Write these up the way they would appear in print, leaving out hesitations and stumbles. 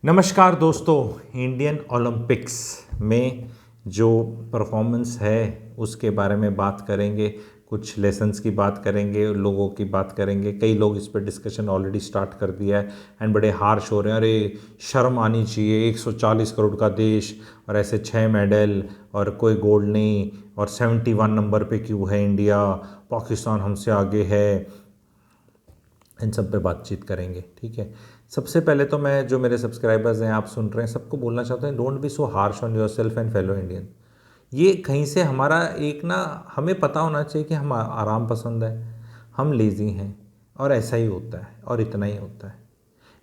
नमस्कार दोस्तों, Indian Olympics में जो परफॉर्मेंस है उसके बारे में बात करेंगे। कुछ लेसन्स की बात करेंगे, लोगों की बात करेंगे। कई लोग इस पर डिस्कशन ऑलरेडी स्टार्ट कर दिया है एंड बड़े हार्श हो रहे हैं। अरे शर्म आनी चाहिए, 140 करोड़ का देश और ऐसे 6 मेडल और कोई गोल्ड नहीं, और 71 नंबर पे क्यों है इंडिया, पाकिस्तान हमसे आगे है। इन सब पे बातचीत करेंगे, ठीक है। सबसे पहले तो मैं, जो मेरे सब्सक्राइबर्स हैं, आप सुन रहे हैं, सबको बोलना चाहता हूँ, don't be so harsh on your self and fellow Indian. ये कहीं से हमारा एक ना, हमें पता होना चाहिए कि हम आराम पसंद है, हम लेज़ी हैं, और ऐसा ही होता है और इतना ही होता है।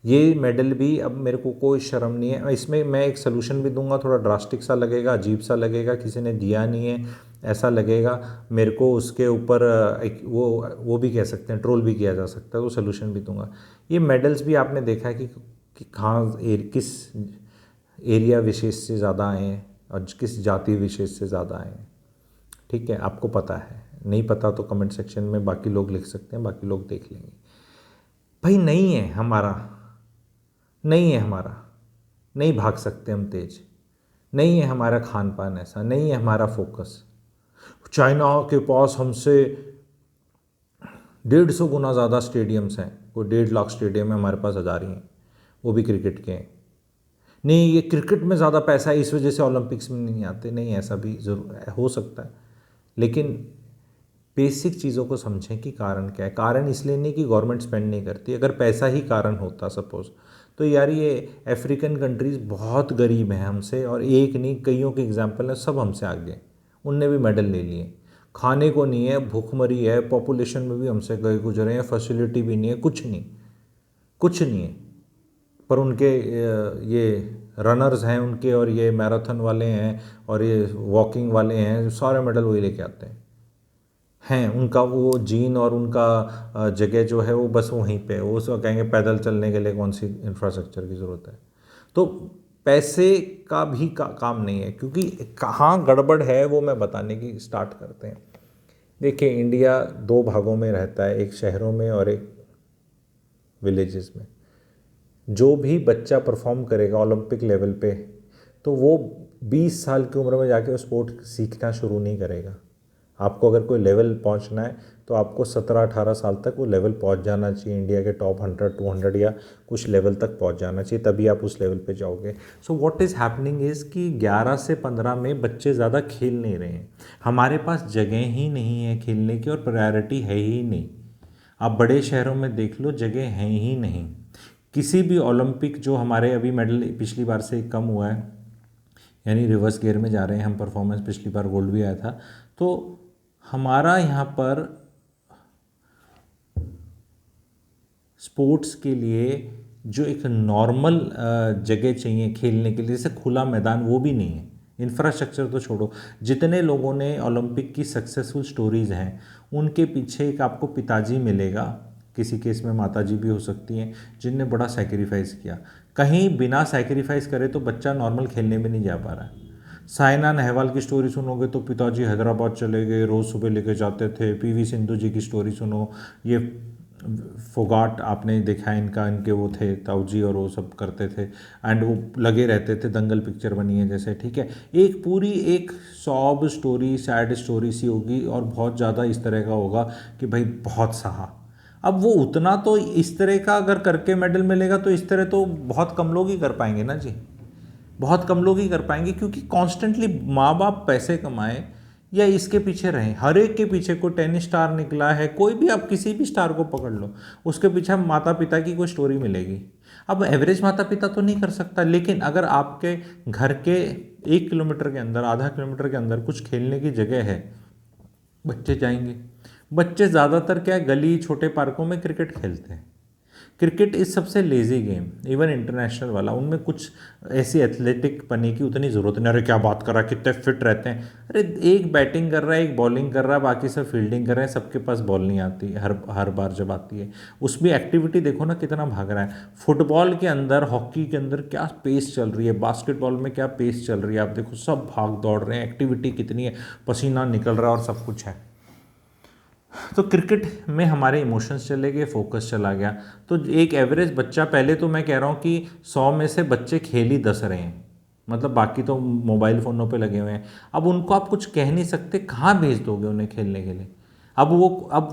ये मेडल भी, अब मेरे को कोई शर्म नहीं है इसमें। मैं एक सलूशन भी दूंगा, थोड़ा ड्रास्टिक सा लगेगा, अजीब सा लगेगा, किसी ने दिया नहीं है ऐसा लगेगा मेरे को। उसके ऊपर एक वो भी कह सकते हैं, ट्रोल भी किया जा सकता है, वो सलूशन भी दूंगा। ये मेडल्स भी आपने देखा है कि कहाँ किस एरिया विशेष से ज़्यादा आए हैं और किस जाति विशेष से ज़्यादा आए हैं, ठीक है। आपको पता है, नहीं पता तो कमेंट सेक्शन में बाकी लोग लिख सकते हैं, बाकी लोग देख लेंगे। भाई नहीं है हमारा, नहीं है हमारा, नहीं भाग सकते हम तेज, नहीं है हमारा खान पान ऐसा, नहीं है हमारा फोकस। चाइना के पास हमसे 150 गुना ज़्यादा स्टेडियम्स हैं, कोई 1.5 लाख स्टेडियम है, हमारे पास 1000 ही हैं, वो भी क्रिकेट के हैं। नहीं, ये क्रिकेट में ज़्यादा पैसा है इस वजह से ओलंपिक्स में नहीं आते, नहीं, ऐसा भी ज़रूर हो सकता है। लेकिन बेसिक चीज़ों को समझें कि कारण क्या है। कारण इसलिए नहीं कि गवर्नमेंट स्पेंड नहीं करती, अगर पैसा ही कारण होता सपोज़, तो यार ये अफ्रीकन कंट्रीज़ बहुत गरीब हैं हमसे, और एक नहीं कईयों के एग्जाम्पल हैं, सब हमसे आगे हैं, उनने भी मेडल ले लिए। खाने को नहीं है, भूखमरी है, पॉपुलेशन में भी हमसे गए गुजरे हैं, फैसिलिटी भी नहीं है, कुछ नहीं, कुछ नहीं है। पर उनके ये रनर्स हैं उनके, और ये मैराथन वाले हैं और ये वॉकिंग वाले हैं, सारे मेडल वही लेके आते हैं। उनका वो जीन और उनका जगह जो है वो बस वहीं पे, वो उसको कहेंगे पैदल चलने के लिए कौन सी इंफ्रास्ट्रक्चर की ज़रूरत है। तो पैसे का भी काम नहीं है, क्योंकि कहाँ गड़बड़ है वो मैं बताने की स्टार्ट करते हैं। देखिए, इंडिया 2 भागों में रहता है, एक शहरों में और एक विलेजेस में। जो भी बच्चा परफॉर्म करेगा ओलंपिक लेवल पे, तो वो 20 साल की उम्र में जाके वो स्पोर्ट सीखना शुरू नहीं करेगा। आपको अगर कोई लेवल पहुंचना है तो आपको 17-18 साल तक वो लेवल पहुंच जाना चाहिए, इंडिया के टॉप 100-200 या कुछ लेवल तक पहुंच जाना चाहिए, तभी आप उस लेवल पे जाओगे। So what is happening is कि 11 से 15 में बच्चे ज़्यादा खेल नहीं रहे हैं, हमारे पास जगह ही नहीं है खेलने की, और प्रायोरिटी है ही नहीं। आप बड़े शहरों में देख लो, जगह है ही नहीं। किसी भी ओलंपिक, जो हमारे अभी मेडल पिछली बार से कम हुआ है, यानी रिवर्स गियर में जा रहे हैं हम, परफॉर्मेंस पिछली बार गोल्ड भी आया था, तो हमारा यहाँ पर स्पोर्ट्स के लिए जो एक नॉर्मल जगह चाहिए खेलने के लिए, जैसे खुला मैदान, वो भी नहीं है। इंफ्रास्ट्रक्चर तो छोड़ो, जितने लोगों ने ओलंपिक की सक्सेसफुल स्टोरीज़ हैं, उनके पीछे एक आपको पिताजी मिलेगा, किसी केस में माताजी भी हो सकती हैं, जिनने बड़ा सैक्रिफाइस किया। कहीं बिना सैक्रिफाइस करे तो बच्चा नॉर्मल खेलने में नहीं जा पा रहा है। साइना नेहवाल की स्टोरी सुनोगे तो पिताजी हैदराबाद चले गए, रोज़ सुबह लेके जाते थे। पीवी सिंधु जी की स्टोरी सुनो, ये फोगाट आपने देखा है इनका, इनके वो थे ताऊजी, और वो सब करते थे एंड वो लगे रहते थे, दंगल पिक्चर बनी है जैसे, ठीक है। एक पूरी एक सॉब स्टोरी, सैड स्टोरी सी होगी, और बहुत ज़्यादा इस तरह का होगा कि भाई बहुत सहा। अब वो उतना तो इस तरह का अगर करके मेडल मिलेगा, तो इस तरह तो बहुत कम लोग ही कर पाएंगे ना जी, बहुत कम लोग ही कर पाएंगे, क्योंकि कॉन्स्टेंटली माँ बाप पैसे कमाए या इसके पीछे रहें, हर एक के पीछे कोई टेनिस स्टार निकला है, कोई भी, आप किसी भी स्टार को पकड़ लो, उसके पीछे माता पिता की कोई स्टोरी मिलेगी। अब एवरेज माता पिता तो नहीं कर सकता, लेकिन अगर आपके घर के 1 किलोमीटर के अंदर, आधा किलोमीटर के अंदर कुछ खेलने की जगह है, बच्चे जाएंगे। बच्चे ज़्यादातर क्या है, गली छोटे पार्कों में क्रिकेट खेलते हैं। क्रिकेट इस सबसे लेज़ी गेम, इवन इंटरनेशनल वाला, उनमें कुछ ऐसी एथलेटिक पने की उतनी ज़रूरत नहीं। अरे क्या बात कर रहा है, कितने फिट रहते हैं। अरे एक बैटिंग कर रहा है, एक बॉलिंग कर रहा है, बाकी सब फील्डिंग कर रहे हैं, सबके पास बॉल नहीं आती हर हर बार जब आती है। उसमें एक्टिविटी देखो ना, कितना भाग रहा है। फुटबॉल के अंदर, हॉकी के अंदर क्या पेस चल रही है, बास्केटबॉल में क्या पेस चल रही है, आप देखो, सब भाग दौड़ रहे हैं, एक्टिविटी कितनी है, पसीना निकल रहा है और सब कुछ है। तो क्रिकेट में हमारे इमोशंस चले गए, फोकस चला गया। तो एक एवरेज बच्चा, पहले तो मैं कह रहा हूँ कि 100 में से बच्चे खेल ही 10 रहे हैं, मतलब बाकी तो मोबाइल फ़ोनों पे लगे हुए हैं। अब उनको आप कुछ कह नहीं सकते, कहाँ भेज दोगे उन्हें खेलने के लिए? अब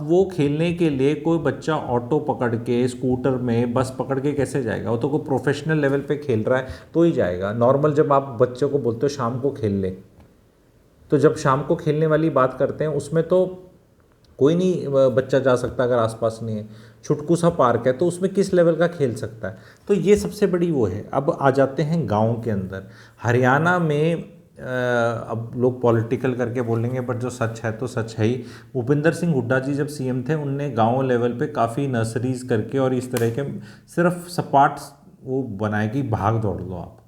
वो खेलने के लिए कोई बच्चा ऑटो पकड़ के, स्कूटर में, बस पकड़ के कैसे जाएगा? वो तो कोई प्रोफेशनल लेवल पे खेल रहा है तो ही जाएगा। नॉर्मल जब आप बच्चों को बोलते हो शाम को खेल ले, तो जब शाम को खेलने वाली बात करते हैं उसमें तो कोई नहीं बच्चा जा सकता अगर आसपास नहीं है। छुटकू सा पार्क है तो उसमें किस लेवल का खेल सकता है? तो ये सबसे बड़ी वो है। अब आ जाते हैं गांव के अंदर। हरियाणा में अब लोग पॉलिटिकल करके बोलेंगे, बट जो सच है तो सच है ही। भूपिंदर सिंह हुड्डा जी जब सीएम थे, उनने गांव लेवल पे काफ़ी नर्सरीज करके और इस तरह के सिर्फ सपाट वो बनाए कि भाग दौड़ लो आप।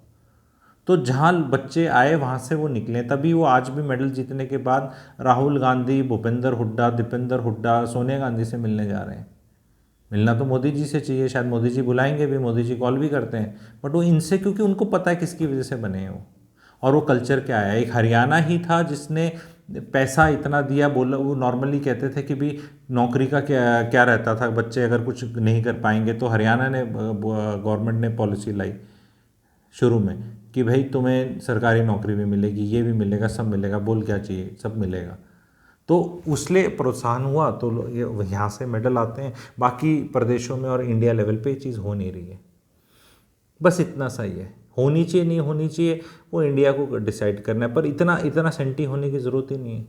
तो जहाँ बच्चे आए वहाँ से वो निकले, तभी वो आज भी मेडल जीतने के बाद राहुल गांधी, भूपेंद्र हुड्डा, दीपेंद्र हुड्डा, सोनिया गांधी से मिलने जा रहे हैं। मिलना तो मोदी जी से चाहिए, शायद मोदी जी बुलाएंगे भी, मोदी जी कॉल भी करते हैं, बट वो इनसे, क्योंकि उनको पता है किसकी वजह से बने हैं वो, और वो कल्चर क्या है। एक हरियाणा ही था जिसने पैसा इतना दिया, बोला वो नॉर्मली कहते थे कि भी नौकरी का क्या क्या रहता था, बच्चे अगर कुछ नहीं कर पाएंगे तो हरियाणा ने गवर्नमेंट ने पॉलिसी लाई शुरू में कि भाई तुम्हें सरकारी नौकरी भी मिलेगी, ये भी मिलेगा, सब मिलेगा, बोल क्या चाहिए, सब मिलेगा। तो उसलिए प्रोत्साहन हुआ, तो ये यहाँ से मेडल आते हैं। बाकी प्रदेशों में और इंडिया लेवल पे ये चीज़ हो नहीं रही है। बस इतना सा ही है। होनी चाहिए नहीं होनी चाहिए वो इंडिया को डिसाइड करना है, पर इतना इतना सेंटी होने की ज़रूरत ही नहीं है।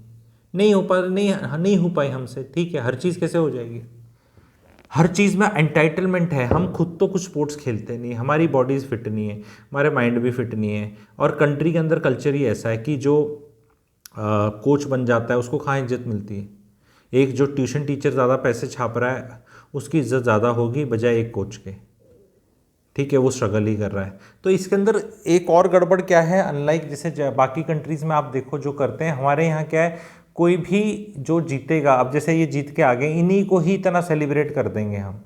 नहीं हो पा नहीं हो पाई हमसे, ठीक है, हर चीज़ कैसे हो जाएगी? हर चीज़ में एंटाइटलमेंट है। हम खुद तो कुछ स्पोर्ट्स खेलते नहीं, हमारी बॉडीज़ फिट नहीं है, हमारे माइंड भी फिट नहीं है, और कंट्री के अंदर कल्चर ही ऐसा है कि जो कोच बन जाता है उसको कहाँ इज्जत मिलती है। एक जो ट्यूशन टीचर ज़्यादा पैसे छाप रहा है उसकी इज्जत ज़्यादा होगी बजाय एक कोच के, ठीक है, वो स्ट्रगल ही कर रहा है। तो इसके अंदर एक और गड़बड़ क्या है, अनलाइक जैसे बाकी कंट्रीज़ में आप देखो जो करते हैं, हमारे यहाँ क्या है, कोई भी जो जीतेगा, अब जैसे ये जीत के आ गए, इन्हीं को ही इतना सेलिब्रेट कर देंगे हम।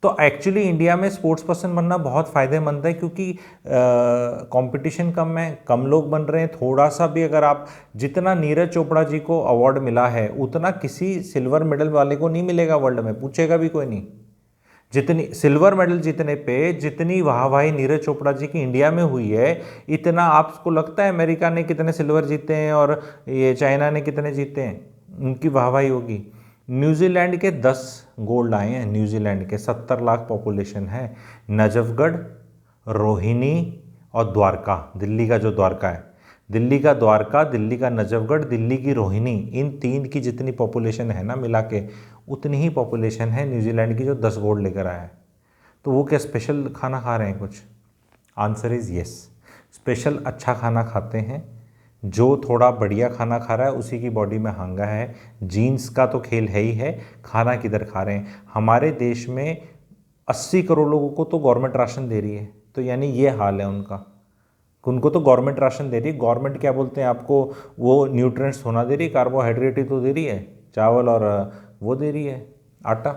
तो एक्चुअली इंडिया में स्पोर्ट्स पर्सन बनना बहुत फ़ायदेमंद है, क्योंकि कंपटीशन कम है, कम लोग बन रहे हैं। थोड़ा सा भी अगर आप, जितना नीरज चोपड़ा जी को अवार्ड मिला है उतना किसी सिल्वर मेडल वाले को नहीं मिलेगा वर्ल्ड में, पूछेगा भी कोई नहीं। जितनी सिल्वर मेडल जीतने पे जितनी वाहवाही नीरज चोपड़ा जी की इंडिया में हुई है, इतना आपको लगता है अमेरिका ने कितने सिल्वर जीते हैं और ये चाइना ने कितने जीते हैं, उनकी वाहवाही होगी। न्यूजीलैंड के 10 गोल्ड आए हैं, न्यूजीलैंड के 70 लाख पॉपुलेशन है। नजफगढ़, रोहिणी और द्वारका, दिल्ली का जो द्वारका है, दिल्ली का द्वारका, दिल्ली का नजफगढ़, दिल्ली की रोहिणी, इन तीन की जितनी पॉपुलेशन है ना मिला के, उतनी ही पॉपुलेशन है न्यूजीलैंड की जो 10 गोल्ड लेकर आया है। तो वो क्या स्पेशल खाना खा रहे हैं कुछ? आंसर इज़ येस, स्पेशल अच्छा खाना खाते हैं। जो थोड़ा बढ़िया खाना खा रहा है उसी की बॉडी में हांगा है। जीन्स का तो खेल है ही है, खाना किधर खा रहे हैं। हमारे देश में 80 करोड़ लोगों को तो गवर्नमेंट राशन दे रही है, तो यानी ये हाल है उनका। उनको तो गवर्नमेंट राशन दे रही है, गवर्नमेंट क्या बोलते हैं आपको, वो न्यूट्रिएंट्स होना दे रही है, कार्बोहाइड्रेट ही तो दे रही है, चावल और वो दे रही है आटा।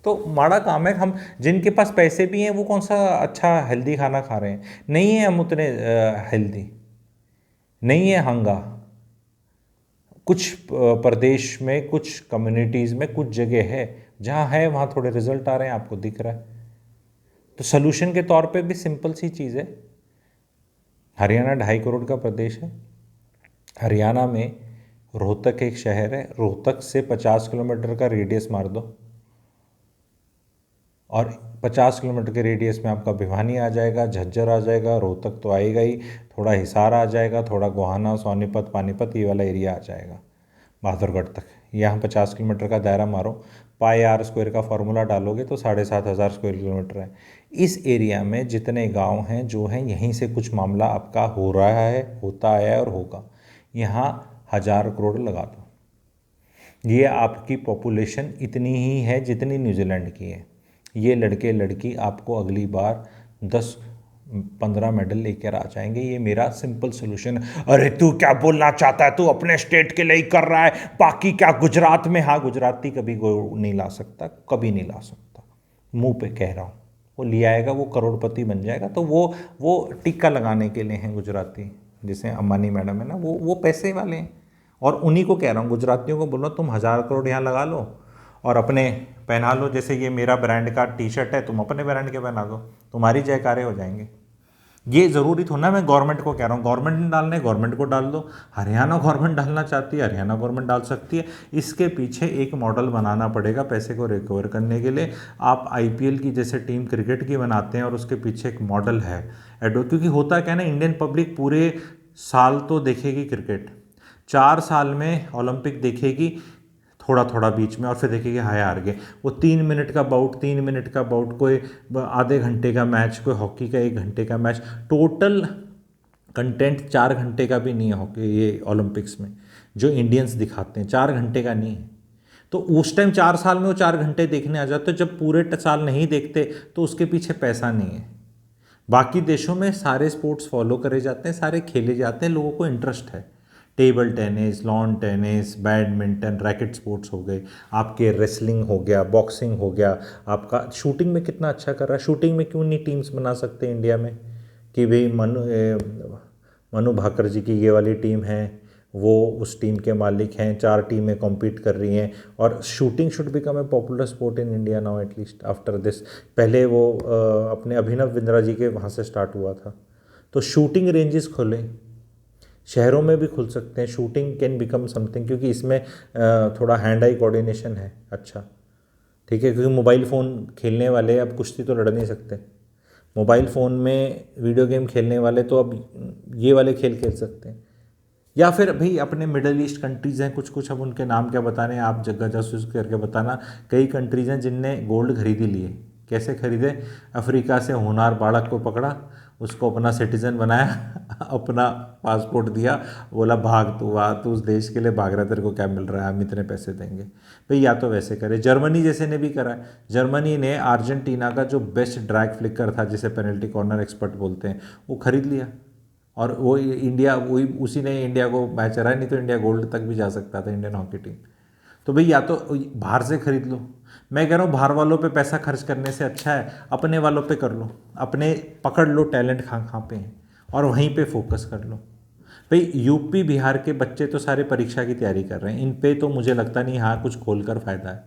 तो माड़ा काम है। हम जिनके पास पैसे भी हैं वो कौन सा अच्छा हेल्दी खाना खा रहे हैं? नहीं है हम उतने हेल्दी, नहीं है हंगा। कुछ प्रदेश में, कुछ कम्युनिटीज़ में, कुछ जगह है जहाँ है, वहाँ थोड़े रिजल्ट आ रहे हैं, आपको दिख रहा है। तो सलूशन के तौर पे भी सिंपल सी चीज़ है। हरियाणा 2.5 करोड़ का प्रदेश है। हरियाणा में रोहतक एक शहर है, रोहतक से 50 किलोमीटर का रेडियस मार दो और 50 किलोमीटर के रेडियस में आपका भिवानी आ जाएगा, झज्जर आ जाएगा, रोहतक तो आएगा ही, थोड़ा हिसार आ जाएगा, थोड़ा गोहाना, सोनीपत, पानीपत, ये वाला एरिया आ जाएगा बहादुरगढ़ तक। यहाँ 50 किलोमीटर का दायरा मारो, पाई आर स्क्वायर का फॉर्मूला डालोगे तो 7,500 स्क्वायर किलोमीटर है। इस एरिया में जितने गांव हैं जो हैं, यहीं से कुछ मामला आपका हो रहा है, होता है और होगा। यहाँ 1000 करोड़ लगा दो, ये आपकी पॉपुलेशन इतनी ही है जितनी न्यूजीलैंड की है। ये लड़के लड़की आपको अगली बार 10-15 मेडल लेकर आ जाएंगे। ये मेरा सिंपल सोल्यूशन है। अरे तू क्या बोलना चाहता है, तू अपने स्टेट के लिए कर रहा है, बाकी क्या गुजरात में? हाँ, गुजराती कभी नहीं ला सकता, कभी नहीं ला सकता, मुंह पे कह रहा हूँ। वो ले आएगा, वो करोड़पति बन जाएगा, तो वो टिक्का लगाने के लिए हैं गुजराती। जैसे अंबानी मैडम है ना, वो पैसे वाले हैं, और उन्हीं को कह रहा हूँ, गुजरातियों को बोल रहा हूँ, तुम 1000 करोड़ यहाँ लगा लो और अपने पहना लो, जैसे ये मेरा ब्रांड का टी शर्ट है, तुम अपने ब्रांड के पहना दो, तुम्हारी जयकारे हो जाएंगे। ये ज़रूरी थोड़ा ना मैं गवर्नमेंट को कह रहा हूँ, गवर्नमेंट ने डालना है गवर्नमेंट को डाल दो, हरियाणा गवर्नमेंट डालना चाहती है हरियाणा गवर्नमेंट डाल सकती है। इसके पीछे एक मॉडल बनाना पड़ेगा पैसे को रिकवर करने के लिए। आप आईपीएल की जैसे टीम क्रिकेट की बनाते हैं और उसके पीछे एक मॉडल है क्योंकि होता क्या है ना, इंडियन पब्लिक पूरे साल तो देखेगी क्रिकेट, 4 साल में ओलंपिक देखेगी थोड़ा थोड़ा बीच में, और फिर देखेंगे हाय हार गए। वो 3 मिनट का बाउट, 3 मिनट का बाउट, कोई आधे घंटे का मैच, कोई हॉकी का 1 घंटे का मैच, टोटल कंटेंट 4 घंटे का भी नहीं है हॉकी ये ओलंपिक्स में जो इंडियंस दिखाते हैं, 4 घंटे का नहीं है। तो उस टाइम 4 साल में वो 4 घंटे देखने आ जाते, जब पूरे साल नहीं देखते तो उसके पीछे पैसा नहीं है। बाकी देशों में सारे स्पोर्ट्स फॉलो करे जाते हैं, सारे खेले जाते हैं, लोगों को इंटरेस्ट है। Table tennis, lawn tennis, badminton, racket sports हो गए, आपके रेसलिंग हो गया, बॉक्सिंग हो गया, आपका शूटिंग में कितना अच्छा कर रहा है। शूटिंग में क्यों नहीं टीम्स बना सकते इंडिया में कि भाई मनु भाकर जी की ये वाली टीम है, वो उस टीम के मालिक हैं, 4 टीमें कॉम्पीट कर रही हैं, और shooting should become a popular sport in India now at least after this. पहले वो अपने अभिनव बिंद्रा जी के वहाँ से स्टार्ट हुआ था। तो शूटिंग रेंजेस खोलें, शहरों में भी खुल सकते हैं, शूटिंग कैन बिकम समथिंग, क्योंकि इसमें थोड़ा हैंड आई कोऑर्डिनेशन है अच्छा, ठीक है। क्योंकि मोबाइल फ़ोन खेलने वाले अब कुश्ती तो लड़ नहीं सकते, मोबाइल फ़ोन में वीडियो गेम खेलने वाले तो अब ये वाले खेल खेल सकते हैं। या फिर भाई अपने मिडल ईस्ट कंट्रीज़ हैं कुछ कुछ, अब उनके नाम क्या बताने हैं, आप जगह जासूस करके बताना। कई कंट्रीज़ हैं जिनने गोल्ड खरीदी लिए। कैसे खरीदे? अफ्रीका से होनहार बालक को पकड़ा, उसको अपना सिटीज़न बनाया, अपना पासपोर्ट दिया, बोला भाग तू, वहाँ तू उस देश के लिए भाग रहा है, तेरे को क्या मिल रहा है, हम इतने पैसे देंगे। भाई या तो वैसे करे, जर्मनी जैसे ने भी करा है। जर्मनी ने अर्जेंटीना का जो बेस्ट ड्रैग फ्लिकर था, जिसे पेनल्टी कॉर्नर एक्सपर्ट बोलते हैं, वो खरीद लिया, और वो इंडिया, वही उसी ने इंडिया को मैच हराया, नहीं तो इंडिया गोल्ड तक भी जा सकता था, इंडियन हॉकी टीम। तो भाई या तो बाहर से खरीद लो। मैं कह रहा हूँ बाहर वालों पे पैसा खर्च करने से अच्छा है अपने वालों पे कर लो, अपने पकड़ लो टैलेंट कहाँ कहाँ पे हैं और वहीं पे फोकस कर लो। भाई यूपी बिहार के बच्चे तो सारे परीक्षा की तैयारी कर रहे हैं, इन पे तो मुझे लगता नहीं हाँ कुछ खोल कर फ़ायदा है।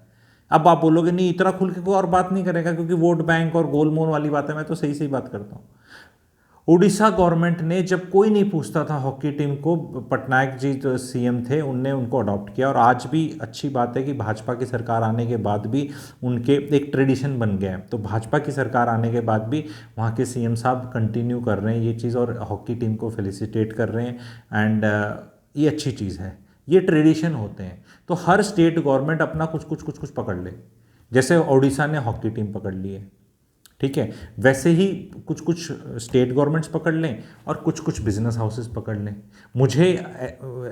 अब आप बोलोगे नहीं इतना खुल के कोई और बात नहीं करेगा, क्योंकि वोट बैंक और गोलमोल वाली बात है, मैं तो सही सही बात करता हूँ। उड़ीसा गवर्नमेंट ने, जब कोई नहीं पूछता था हॉकी टीम को, पटनायक जी जो सीएम थे उनने उनको अडॉप्ट किया, और आज भी अच्छी बात है कि भाजपा की सरकार आने के बाद भी उनके एक ट्रेडिशन बन गया है। तो भाजपा की सरकार आने के बाद भी वहाँ के सीएम साहब कंटिन्यू कर रहे हैं ये चीज़ और हॉकी टीम को फेलिसिटेट कर रहे हैं। एंड ये अच्छी चीज़ है, ये ट्रेडिशन होते हैं। तो हर स्टेट गवर्नमेंट अपना कुछ कुछ कुछ कुछ पकड़ ले, जैसे उड़ीसा ने हॉकी टीम पकड़ ली है, ठीक है, वैसे ही कुछ कुछ स्टेट गवर्नमेंट्स पकड़ लें और कुछ कुछ बिजनेस हाउसेस पकड़ लें। मुझे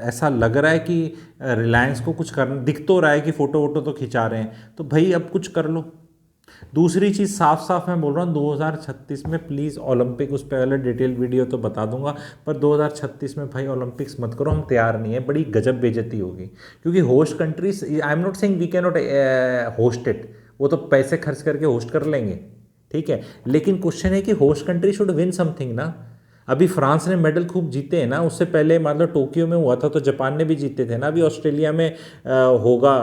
ऐसा लग रहा है कि रिलायंस को कुछ करना दिख तो रहा है कि फ़ोटो वोटो तो खिंचा रहे हैं, तो भाई अब कुछ कर लो। दूसरी चीज़ साफ साफ मैं बोल रहा हूँ 2036 में प्लीज़ ओलंपिक, उस पर अलग डिटेल वीडियो तो बता दूंगा, पर 2036 में भाई ओलंपिक्स मत करो, हम तैयार नहीं है, बड़ी गजब बेइज्जती होगी। क्योंकि host countries, I am not saying we can not host it, वो तो पैसे खर्च करके होस्ट कर लेंगे, ठीक है, लेकिन क्वेश्चन है कि host country should win something ना। अभी फ्रांस ने मेडल खूब जीते हैं ना, उससे पहले मतलब टोक्यो में हुआ था तो जापान ने भी जीते थे ना, अभी ऑस्ट्रेलिया में होगा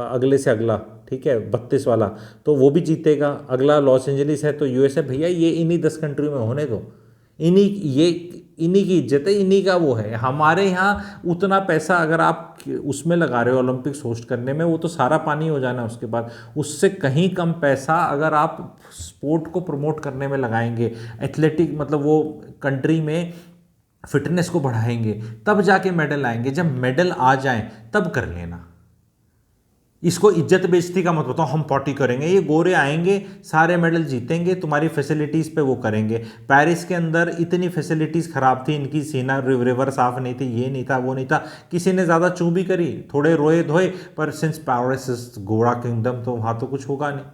अगले से अगला, ठीक है, 32 वाला, तो वो भी जीतेगा। अगला लॉस एंजलिस है, तो यूएसए। भैया ये इन्हीं 10 कंट्री में होने दो, इन्हीं की इज्जत है, इन्हीं का वो है। हमारे यहाँ उतना पैसा अगर आप उसमें लगा रहे हो ओलंपिक्स होस्ट करने में, वो तो सारा पानी हो जाना उसके बाद। उससे कहीं कम पैसा अगर आप स्पोर्ट को प्रमोट करने में लगाएंगे, एथलेटिक मतलब वो कंट्री में फिटनेस को बढ़ाएंगे, तब जाके मेडल आएंगे। जब मेडल आ जाएं तब कर लेना। इसको इज्जत बेइज्जती का मत बताओ, हम पार्टी करेंगे, ये गोरे आएंगे सारे मेडल जीतेंगे, तुम्हारी फैसिलिटीज़ पे वो करेंगे। पेरिस के अंदर इतनी फैसिलिटीज़ ख़राब थी इनकी, सीना रिवर साफ नहीं थी, ये नहीं था, वो नहीं था, किसी ने ज़्यादा चू भी करी, थोड़े रोए धोए, पर सिंस पेरिस इज गोरा किंगडम, तो वहाँ तो कुछ होगा नहीं।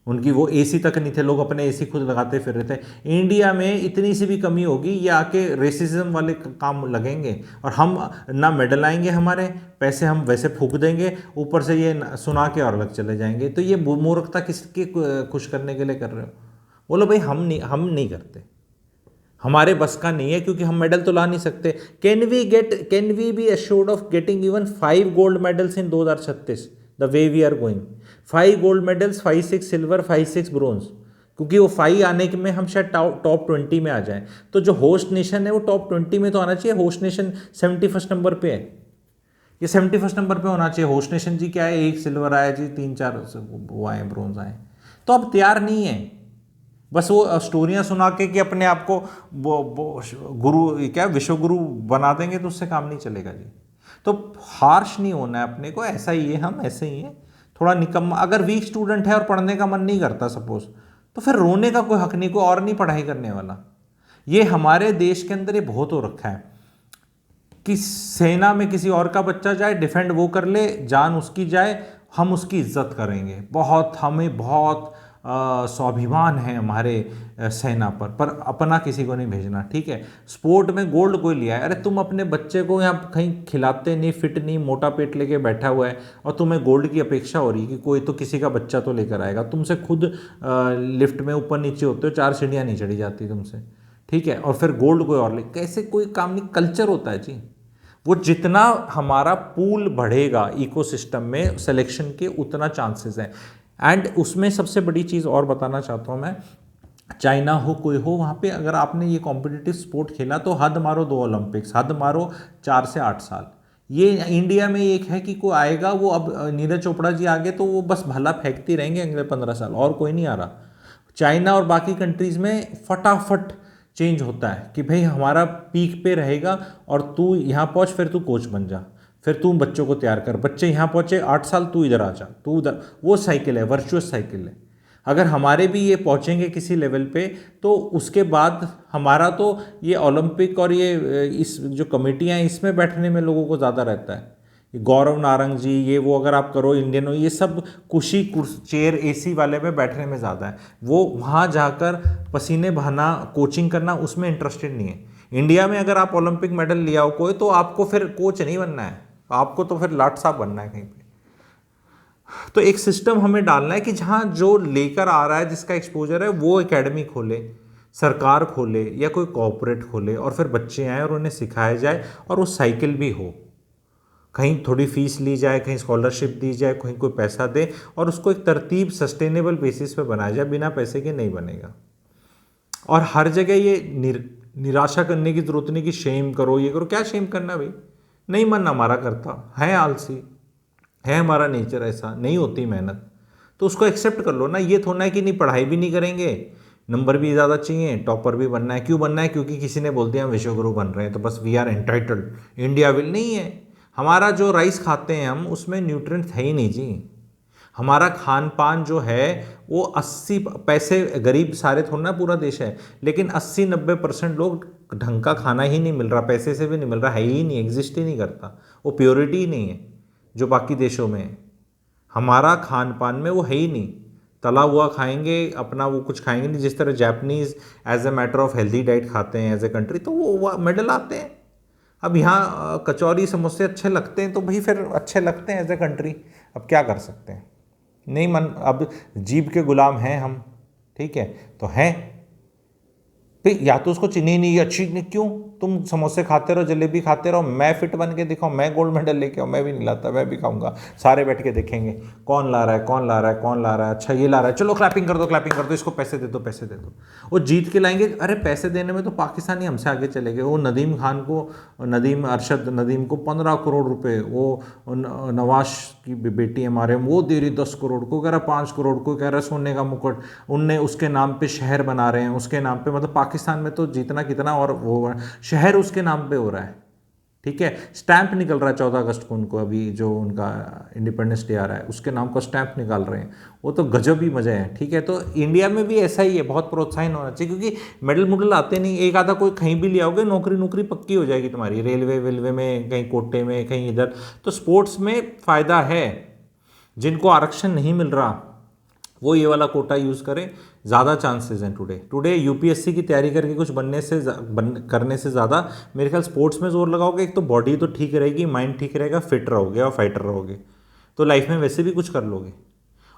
उनकी वो एसी तक नहीं थे, लोग अपने एसी खुद लगाते फिर रहे थे। इंडिया में इतनी सी भी कमी होगी, ये आके रेसिज्म वाले काम लगेंगे और हम ना मेडल आएंगे, हमारे पैसे हम वैसे फूक देंगे, ऊपर से ये सुना के और अलग चले जाएंगे। तो ये मूर्खता किसके खुश करने के लिए कर रहे हो? बोलो भाई हम नहीं करते, हमारे बस का नहीं है क्योंकि हम मेडल तो ला नहीं सकते। Can we be assured of getting even 5 gold medals in 2036 the way we are going? 5 gold medals, 5-6 silver, 5-6 bronze, क्योंकि वो 5 आने के में हम शायद टॉप 20 में आ जाएं। तो जो होस्ट नेशन है वो टॉप 20 में तो आना चाहिए। होस्ट नेशन 71st नंबर पे है, ये 71st नंबर पे होना चाहिए। होस्ट नेशन जी क्या है, 1 सिल्वर आया जी, 3-4 वो आए, ब्रोंज आए। तो अब तैयार नहीं है, बस वो स्टोरियां सुना के कि अपने आप को वो गुरु, क्या विश्व गुरु बना देंगे, तो उससे काम नहीं चलेगा जी। तो हार्श नहीं होना है अपने को, ऐसा ही है, हम ऐसे ही हैं, थोड़ा निकम्मा। अगर वीक स्टूडेंट है और पढ़ने का मन नहीं करता सपोज, तो फिर रोने का कोई हक नहीं, कोई और नहीं पढ़ाई करने वाला। ये हमारे देश के अंदर ये बहुत हो रखा है कि सेना में किसी और का बच्चा जाए, डिफेंड वो कर ले, जान उसकी जाए, हम उसकी इज्जत करेंगे। बहुत, हमें बहुत स्वाभिमान है हमारे सेना पर अपना किसी को नहीं भेजना, ठीक है। स्पोर्ट में गोल्ड कोई लिया है, अरे तुम अपने बच्चे को यहाँ कहीं खिलाते नहीं, फिट नहीं, मोटा पेट लेके बैठा हुआ है, और तुम्हें गोल्ड की अपेक्षा हो रही है कि कोई तो किसी का बच्चा तो लेकर आएगा। तुमसे खुद लिफ्ट में ऊपर नीचे होते हो, 4 सीढ़ियाँ नहीं चढ़ी जाती तुमसे, ठीक है, और फिर गोल्ड कोई और ले, कैसे? कोई काम नहीं, कल्चर होता है जी। वो जितना हमारा पूल बढ़ेगा इकोसिस्टम में सिलेक्शन के, उतना चांसेस हैं। एंड उसमें सबसे बड़ी चीज़ और बताना चाहता हूँ मैं, चाइना हो कोई हो, वहाँ पे अगर आपने ये कॉम्पिटिटिव स्पोर्ट खेला तो हद मारो 2 ओलंपिक्स, हद मारो 4 से 8 साल। ये इंडिया में एक है कि कोई आएगा, वो अब नीरज चोपड़ा जी आगे तो वो बस भला फेंकती रहेंगे अगले 15 साल, और कोई नहीं आ रहा। चाइना और बाकी कंट्रीज़ में फटाफट चेंज होता है कि भाई हमारा पीक पे रहेगा और तू यहाँ पहुँच, फिर तू कोच बन जा, फिर तू बच्चों को तैयार कर, बच्चे यहाँ पहुँचे 8 साल, तू इधर आ जा, तू उधर। वो साइकिल है, वर्चुअस साइकिल है। अगर हमारे भी ये पहुँचेंगे किसी लेवल पे, तो उसके बाद हमारा तो ये ओलंपिक और ये इस जो कमेटियाँ हैं इसमें बैठने में लोगों को ज़्यादा रहता है। गौरव नारंग जी, ये वो अगर आप करो इंडियन हो, ये सब कुशी चेयर एसी वाले में बैठने में ज़्यादा है। वो वहाँ जाकर पसीने बहाना, कोचिंग करना, उसमें इंटरेस्टेड नहीं है। इंडिया में अगर आप ओलंपिक मेडल लिया हो कोई, तो आपको फिर कोच नहीं बनना है, आपको तो फिर लाट साहब बनना है कहीं पे। तो एक सिस्टम हमें डालना है कि जहाँ जो लेकर आ रहा है, जिसका एक्सपोजर है, वो एकेडमी खोले, सरकार खोले या कोई कॉर्पोरेट खोले, और फिर बच्चे आए और उन्हें सिखाया जाए, और वो साइकिल भी हो, कहीं थोड़ी फीस ली जाए, कहीं स्कॉलरशिप दी जाए, कहीं कोई पैसा दे, और उसको एक तरतीब सस्टेनेबल बेसिस पे बनाया जाए, बिना पैसे के नहीं बनेगा। और हर जगह ये निराशा करने की जरूरत नहीं कि शेम करो, ये करो, क्या शेम करना भाई, नहीं मन हमारा करता है, आलसी है, हमारा नेचर ऐसा, नहीं होती मेहनत, तो उसको एक्सेप्ट कर लो ना। ये थोड़ा है कि नहीं पढ़ाई भी नहीं करेंगे, नंबर भी ज़्यादा चाहिए, टॉपर भी बनना है। क्यों बनना है? क्योंकि किसी ने बोल दिया हम विश्वगुरु बन रहे हैं, तो बस we are entitled, India will. नहीं है। हमारा जो राइस खाते हैं हम, उसमें न्यूट्रिएंट है ही नहीं जी। हमारा खान पान जो है वो 80 पैसे, गरीब सारे थोड़ा ना पूरा देश है, लेकिन 80-90% लोग ढंग का खाना ही नहीं मिल रहा, पैसे से भी नहीं मिल रहा, है ही नहीं, एग्जिस्ट ही नहीं करता, वो प्योरिटी ही नहीं है जो बाकी देशों में है। हमारा खान पान में वो है ही नहीं, तला हुआ खाएंगे, अपना वो कुछ खाएंगे नहीं। जिस तरह Japanese as a matter of healthy diet खाते हैं एज ए कंट्री, तो वो मेडल आते हैं। अब यहाँ कचौरी समोसे अच्छे लगते हैं, तो भाई फिर अच्छे लगते हैं एज ए कंट्री, अब क्या कर सकते हैं, नहीं मन, अब जीभ के गुलाम हैं हम, ठीक है, तो हैं। तो या तो उसको चीनी नहीं अच्छी नहीं, क्यों? तुम समोसे खाते रहो, जलेबी खाते रहो, मैं फिट बन के दिखाऊँ, मैं गोल्ड मेडल लेके आऊँ, मैं भी नहीं लाता, मैं भी खाऊंगा। सारे बैठ के देखेंगे कौन ला रहा है, कौन ला रहा है, कौन ला रहा है, अच्छा ये ला रहा है, चलो क्लैपिंग कर दो, क्लैपिंग कर दो, इसको पैसे दे दो, पैसे दे दो। वो जीत के लाएंगे। अरे पैसे देने में तो पाकिस्तानी हमसे आगे चले गए। वो नदीम खान को, नदीम अरशद नदीम को 15 करोड़ रुपए, वो नवाज की बेटी हमारे, वो दे रही 10 करोड़, को कह रहा 5 करोड़, को कह रहा सोने का मुकुट, उनने उसके नाम पे शहर बना रहे हैं, उसके नाम पे, मतलब पाकिस्तान में तो जीतना कितना, और वो शहर उसके नाम पे हो रहा है, ठीक है। स्टैंप निकल रहा है 14 अगस्त को उनको, अभी जो उनका इंडिपेंडेंस डे आ रहा है, उसके नाम का स्टैंप निकाल रहे हैं, वो तो गजब ही मजे हैं, ठीक है। तो इंडिया में भी ऐसा ही है, बहुत प्रोत्साहन होना चाहिए, क्योंकि मेडल आते नहीं, एक आधा कोई कहीं भी ले आओगे, नौकरी पक्की हो जाएगी तुम्हारी, रेलवे में, कहीं कोटे में, कहीं इधर। तो स्पोर्ट्स में फ़ायदा है। जिनको आरक्षण नहीं मिल रहा वो ये वाला कोटा यूज़ करें, ज़्यादा चांसेस हैं। टुडे यूपीएससी की तैयारी करके कुछ करने से ज़्यादा मेरे ख्याल स्पोर्ट्स में जोर लगाओगे, एक तो बॉडी तो ठीक रहेगी, माइंड ठीक रहेगा, फिट रहोगे और फाइटर रहोगे, तो लाइफ में वैसे भी कुछ कर लोगे।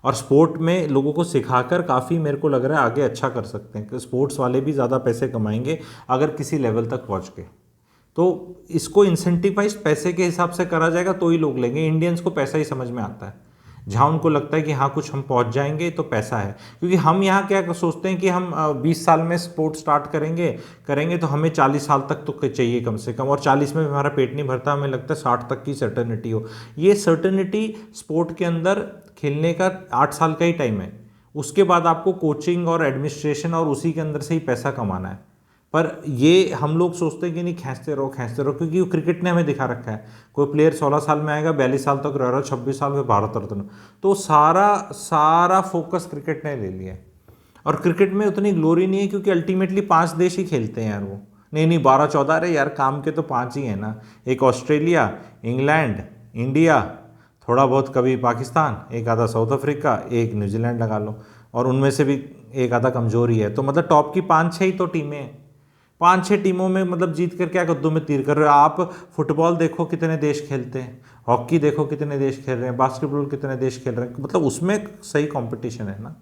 और स्पोर्ट में लोगों को सिखाकर काफ़ी मेरे को लग रहा है आगे अच्छा कर सकते हैं कि स्पोर्ट्स वाले भी ज़्यादा पैसे कमाएंगे अगर किसी लेवल तक पहुँच के। तो इसको इंसेंटिवाइज पैसे के हिसाब से करा जाएगा तो ही लोग लेंगे। इंडियंस को पैसा ही समझ में आता है, जहाँ उनको लगता है कि हाँ कुछ हम पहुँच जाएंगे तो पैसा है। क्योंकि हम यहाँ क्या सोचते हैं कि हम 20 साल में स्पोर्ट स्टार्ट करेंगे तो हमें 40 साल तक तो चाहिए कम से कम, और 40 में भी हमारा पेट नहीं भरता, हमें लगता है 60 तक की सर्टेनिटी हो। ये सर्टेनिटी स्पोर्ट के अंदर खेलने का 8 साल का ही टाइम है, उसके बाद आपको कोचिंग और एडमिनिस्ट्रेशन और उसी के अंदर से ही पैसा कमाना है। पर ये हम लोग सोचते हैं कि नहीं, खींचते रहो क्योंकि वो क्रिकेट ने हमें दिखा रखा है। कोई प्लेयर 16 साल में आएगा, 42 साल तक रह रहा, 26 साल में भारत रत्न। तो सारा फोकस क्रिकेट ने ले लिया है। और क्रिकेट में उतनी ग्लोरी नहीं है क्योंकि अल्टीमेटली 5 देश ही खेलते हैं यार। वो नहीं 12-14, अरे यार काम के तो 5 ही है ना। एक ऑस्ट्रेलिया, इंग्लैंड, इंडिया, थोड़ा बहुत कभी पाकिस्तान, एक आधा साउथ अफ्रीका, एक न्यूजीलैंड लगा लो, और उनमें से भी एक आधा कमजोरी है। तो मतलब टॉप की 5-6 ही तो टीमें हैं। 5-6 टीमों में मतलब जीत कर क्या कद्दू में तीर कर रहे हो आप। फुटबॉल देखो कितने देश खेलते हैं, हॉकी देखो कितने देश खेल रहे हैं, बास्केटबॉल कितने देश खेल रहे हैं। मतलब उसमें सही कंपटीशन है ना,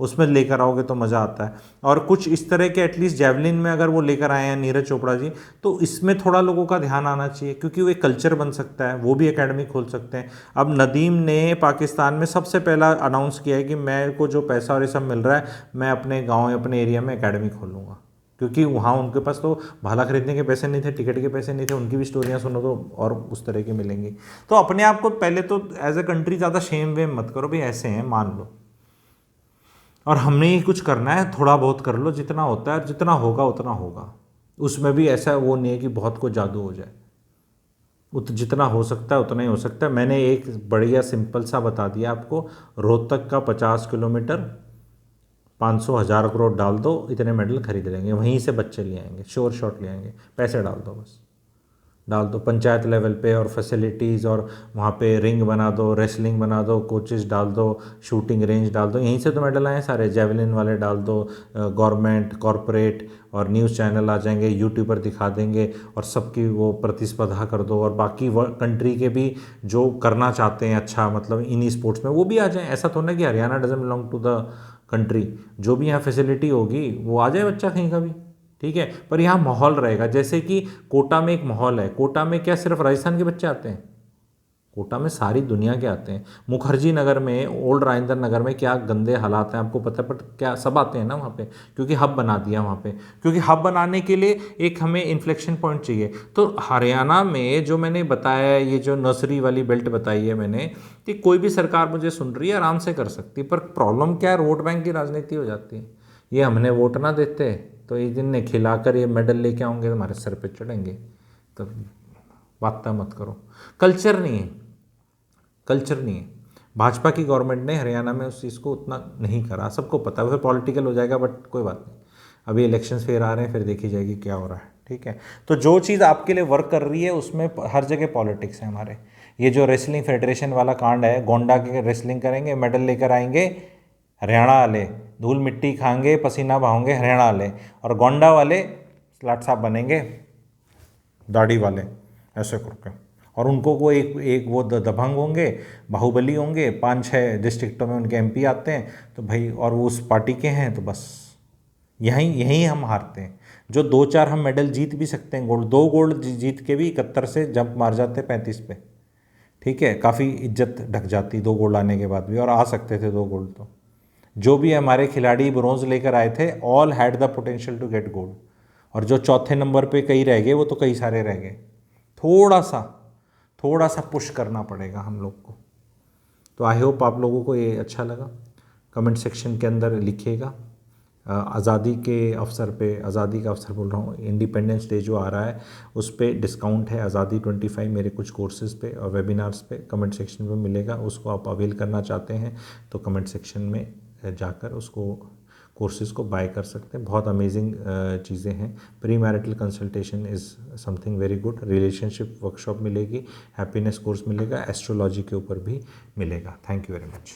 उसमें लेकर आओगे तो मज़ा आता है। और कुछ इस तरह के एटलीस्ट जेवलिन में अगर वो लेकर आए हैं नीरज चोपड़ा जी, तो इसमें थोड़ा लोगों का ध्यान आना चाहिए क्योंकि वो एक कल्चर बन सकता है, वो भी एकेडमी खोल सकते हैं। अब नदीम ने पाकिस्तान में सबसे पहला अनाउंस किया है कि मेरे को जो पैसा और ये सब मिल रहा है, मैं अपने गाँव या अपने एरिया में एकेडमी खोलूँगा। क्योंकि वहाँ उनके पास तो भाला खरीदने के पैसे नहीं थे, टिकट के पैसे नहीं थे। उनकी भी स्टोरियाँ सुनो तो और उस तरह की मिलेंगी। तो अपने आप को पहले तो एज ए कंट्री ज़्यादा शेम वेम मत करो, भाई ऐसे हैं मान लो, और हमने ही कुछ करना है, थोड़ा बहुत कर लो, जितना होता है जितना होगा उतना होगा। उसमें भी ऐसा वो नहीं है कि बहुत को जादू हो जाए, जितना हो सकता है उतना ही हो सकता है। मैंने एक बढ़िया सिंपल सा बता दिया आपको, रोहतक का 50 किलोमीटर 500-1000 करोड़ डाल दो, इतने मेडल खरीद लेंगे, वहीं से बच्चे ले आएंगे, श्योर शॉट ले आएंगे। पैसे डाल दो, बस डाल दो पंचायत लेवल पे, और फैसिलिटीज़, और वहाँ पे रिंग बना दो, रेसलिंग बना दो, कोचेस डाल दो, शूटिंग रेंज डाल दो, यहीं से तो मेडल आए सारे। जेवलिन वाले डाल दो, गवर्नमेंट कॉरपोरेट और न्यूज़ चैनल आ जाएंगे, यूट्यूब पर दिखा देंगे, और सबकी वो प्रतिस्पर्धा कर दो। और बाकी कंट्री के भी जो करना चाहते हैं अच्छा, मतलब इन्हीं स्पोर्ट्स में, वो भी आ जाएँ। ऐसा थोड़ा कि Haryana doesn't belong to the country, जो भी यहाँ फैसिलिटी होगी वो आ जाए बच्चा कहीं का भी, ठीक है। पर यहाँ माहौल रहेगा, जैसे कि कोटा में एक माहौल है। कोटा में क्या सिर्फ राजस्थान के बच्चे आते हैं? कोटा में सारी दुनिया के आते हैं। मुखर्जी नगर में, ओल्ड राजेंद्र नगर में क्या गंदे हालात हैं आपको पता है, बट क्या सब आते हैं ना वहाँ पे, क्योंकि हब बना दिया वहाँ पे। क्योंकि हब बनाने के लिए एक हमें इन्फ्लेक्शन पॉइंट चाहिए। तो हरियाणा में जो मैंने बताया है, ये जो नर्सरी वाली बेल्ट बताई है मैंने, कि कोई भी सरकार मुझे सुन रही है आराम से कर सकती है। पर प्रॉब्लम क्या है, वोट बैंक की राजनीति हो जाती है। ये हमने वोट ना देते तो एक दिन ने खिलाकर ये मेडल लेके आएंगे, हमारे सर पे चढ़ेंगे। तो बात मत करो, कल्चर नहीं है, कल्चर नहीं है। भाजपा की गवर्नमेंट ने हरियाणा में उस चीज़ को उतना नहीं करा, सबको पता है। फिर पॉलिटिकल हो जाएगा, बट कोई बात नहीं, अभी इलेक्शंस फिर आ रहे हैं, फिर देखी जाएगी क्या हो रहा है, ठीक है। तो जो चीज़ आपके लिए वर्क कर रही है उसमें हर जगह पॉलिटिक्स है हमारे। ये जो रेसलिंग फेडरेशन वाला कांड है, गोंडा के रेसलिंग करेंगे, मेडल लेकर आएंगे हरियाणा वाले, धूल मिट्टी खाएंगे, पसीना बहाओगे हरियाणा वाले, और गोंडा वाले लाट साहब बनेंगे दाढ़ी वाले ऐसे करके। और उनको वो एक वो दबंग होंगे, बाहुबली होंगे, 5-6 डिस्ट्रिक्टों में उनके एमपी आते हैं, तो भाई और वो उस पार्टी के हैं, तो बस यहीं हम हारते हैं। जो 2-4 हम मेडल जीत भी सकते हैं, गोल्ड 2 गोल्ड जीत के भी 71 से जंप मार जाते 35 पे, ठीक है। काफ़ी इज्जत ढक जाती 2 गोल्ड आने के बाद भी, और आ सकते थे 2 गोल्ड। तो जो भी हमारे खिलाड़ी ब्रोंज लेकर आए थे, all had the potential to get gold. और जो चौथे नंबर पे कई रह गए, वो तो कई सारे रह गए। थोड़ा सा पुश करना पड़ेगा हम लोग को। तो आई होप आप लोगों को ये अच्छा लगा। कमेंट सेक्शन के अंदर लिखिएगा। आज़ादी के अवसर पे, आज़ादी का अवसर बोल रहा हूँ, इंडिपेंडेंस डे जो आ रहा है उस पर डिस्काउंट है आज़ादी 25 मेरे कुछ कोर्सेज़ पे और वेबिनार्स पे कमेंट सेक्शन में मिलेगा। उसको आप अवेल करना चाहते हैं तो कमेंट सेक्शन में जाकर उसको कोर्सेज़ को बाय कर सकते हैं। बहुत अमेजिंग चीज़ें हैं। Pre marital consultation is something very good. Relationship workshop मिलेगी, हैप्पीनेस कोर्स मिलेगा, एस्ट्रोलॉजी के ऊपर भी मिलेगा। Thank you very much.